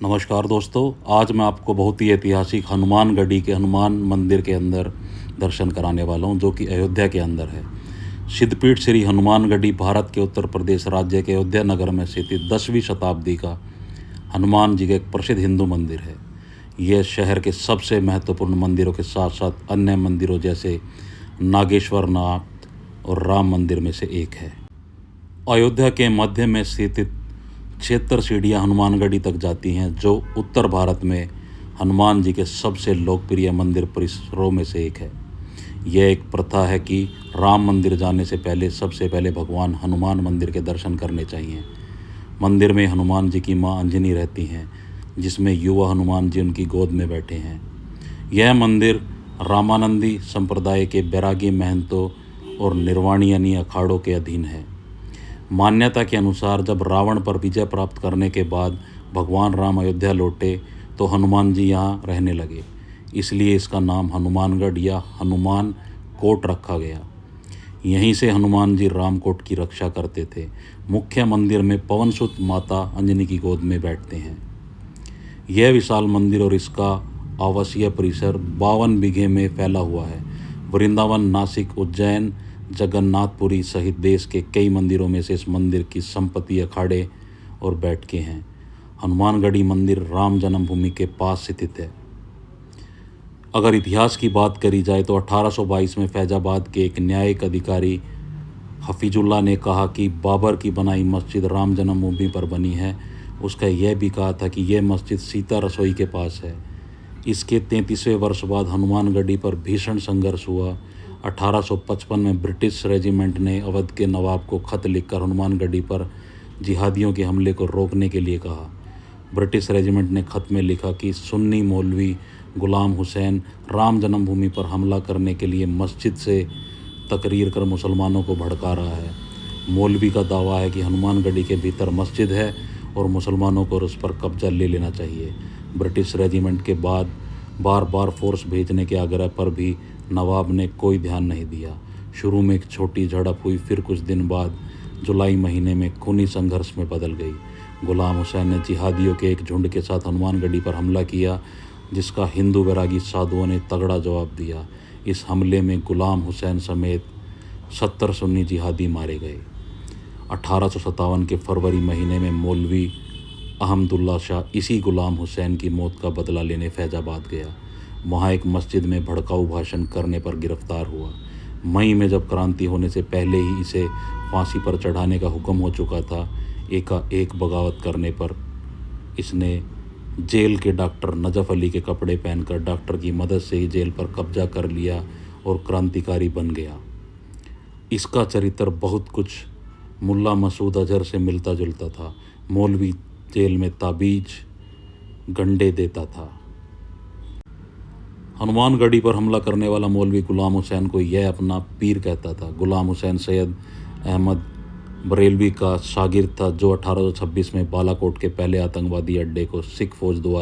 नमस्कार दोस्तों, आज मैं आपको बहुत ही ऐतिहासिक हनुमानगढ़ी के हनुमान मंदिर के अंदर दर्शन कराने वाला हूं, जो कि अयोध्या के अंदर है। सिद्धपीठ श्री हनुमानगढ़ी भारत के उत्तर प्रदेश राज्य के अयोध्या नगर में स्थित 10वीं शताब्दी का हनुमान जी का एक प्रसिद्ध हिंदू मंदिर है। यह शहर के सबसे महत्वपूर्ण मंदिरों के साथ साथ अन्य मंदिरों जैसे नागेश्वर नाथ और राम मंदिर में से एक है। अयोध्या के मध्य में स्थित 76 सीढ़ियाँ हनुमानगढ़ी तक जाती हैं, जो उत्तर भारत में हनुमान जी के सबसे लोकप्रिय मंदिर परिसरों में से एक है। यह एक प्रथा है कि राम मंदिर जाने से पहले सबसे पहले भगवान हनुमान मंदिर के दर्शन करने चाहिए। मंदिर में हनुमान जी की मां अंजनी रहती हैं, जिसमें युवा हनुमान जी उनकी गोद में बैठे हैं। यह मंदिर रामानंदी संप्रदाय के बैरागी महंतों और निर्वाणीयनी अखाड़ों के अधीन है। मान्यता के अनुसार जब रावण पर विजय प्राप्त करने के बाद भगवान राम अयोध्या लौटे तो हनुमान जी यहाँ रहने लगे, इसलिए इसका नाम हनुमानगढ़ या हनुमान कोट रखा गया। यहीं से हनुमान जी रामकोट की रक्षा करते थे। मुख्य मंदिर में पवनसुत माता अंजनी की गोद में बैठते हैं। यह विशाल मंदिर और इसका आवासीय परिसर 52 बीघे में फैला हुआ है। वृंदावन, नासिक, उज्जैन, जगन्नाथपुरी सहित देश के कई मंदिरों में से इस मंदिर की संपत्ति अखाड़े और बैठकें हैं। हनुमानगढ़ी मंदिर राम जन्मभूमि के पास स्थित है। अगर इतिहास की बात करी जाए तो 1822 में फैजाबाद के एक न्यायिक अधिकारी हफीजुल्लाह ने कहा कि बाबर की बनाई मस्जिद राम जन्मभूमि पर बनी है। उसका यह भी कहा था कि यह मस्जिद सीता रसोई के पास है। इसके 33वें वर्ष बाद हनुमानगढ़ी पर भीषण संघर्ष हुआ। 1855 में ब्रिटिश रेजिमेंट ने अवध के नवाब को खत लिखकर हनुमानगढ़ी पर जिहादियों के हमले को रोकने के लिए कहा। ब्रिटिश रेजिमेंट ने खत में लिखा कि सुन्नी मौलवी गुलाम हुसैन राम जन्मभूमि पर हमला करने के लिए मस्जिद से तकरीर कर मुसलमानों को भड़का रहा है। मौलवी का दावा है कि हनुमानगढ़ी के भीतर मस्जिद है और मुसलमानों को उस पर कब्जा ले लेना चाहिए। ब्रिटिश रेजिमेंट के बाद बार बार फोर्स भेजने के आग्रह पर भी नवाब ने कोई ध्यान नहीं दिया। शुरू में एक छोटी झड़प हुई, फिर कुछ दिन बाद जुलाई महीने में खूनी संघर्ष में बदल गई। गुलाम हुसैन ने जिहादियों के एक झुंड के साथ हनुमानगढ़ी पर हमला किया, जिसका हिंदू वैरागी साधुओं ने तगड़ा जवाब दिया। इस हमले में गुलाम हुसैन समेत 70 सुन्नी जिहादी मारे गए। 1857 के फरवरी महीने में मौलवी अहमदुल्ला शाह इसी गुलाम हुसैन की मौत का बदला लेने फैजाबाद गया। वहाँ एक मस्जिद में भड़काऊ भाषण करने पर गिरफ्तार हुआ। मई में जब क्रांति होने से पहले ही इसे फांसी पर चढ़ाने का हुक्म हो चुका था, एकाएक बगावत करने पर इसने जेल के डॉक्टर नजफ अली के कपड़े पहनकर डॉक्टर की मदद से ही जेल पर कब्जा कर लिया और क्रांतिकारी बन गया। इसका चरित्र बहुत कुछ मुल्ला मसूद अजहर से मिलता जुलता था। मौलवी जेल में ताबीज गंडे देता था। हनुमानगढ़ी पर हमला करने वाला मौलवी गुलाम हुसैन को यह अपना पीर कहता था। गुलाम हुसैन सैयद अहमद बरेलवी का शागिर्द था, जो 1826 में बालाकोट के पहले आतंकवादी अड्डे को सिख फौज द्वारा